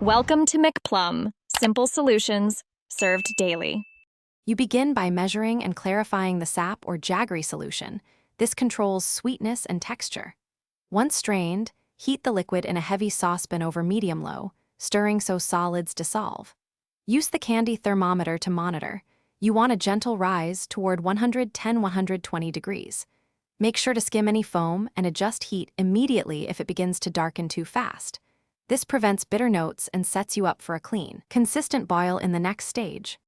Welcome to McPlum, simple solutions served daily. You begin by measuring and clarifying the sap or jaggery solution. This controls sweetness and texture. Once strained, heat the liquid in a heavy saucepan over medium-low, stirring so solids dissolve. Use the candy thermometer to monitor. You want a gentle rise toward 110–120 degrees. Make sure to skim any foam and adjust heat immediately if it begins to darken too fast. This prevents bitter notes and sets you up for a clean, consistent boil in the next stage.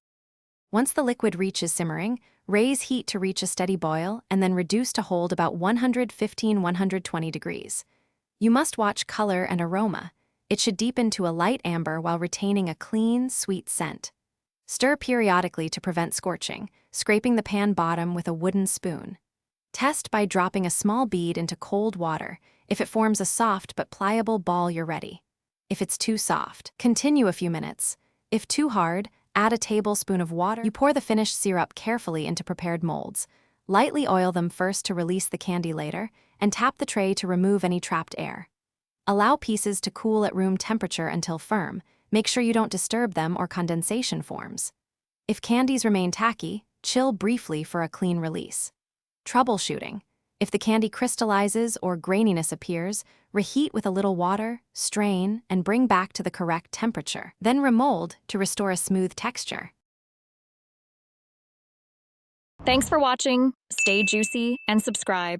Once the liquid reaches simmering, raise heat to reach a steady boil and then reduce to hold about 115–120 degrees. You must watch color and aroma. It should deepen to a light amber while retaining a clean, sweet scent. Stir periodically to prevent scorching, scraping the pan bottom with a wooden spoon. Test by dropping a small bead into cold water. If it forms a soft but pliable ball, you're ready. If it's too soft, continue a few minutes. If too hard, add a tablespoon of water. You pour the finished syrup carefully into prepared molds. Lightly oil them first to release the candy later, and tap the tray to remove any trapped air. Allow pieces to cool at room temperature until firm. Make sure you don't disturb them or condensation forms. If candies remain tacky, chill briefly for a clean release. Troubleshooting. If the candy crystallizes or graininess appears, reheat with a little water, strain, and bring back to the correct temperature. Then remold to restore a smooth texture. Thanks for watching. Stay juicy and subscribe.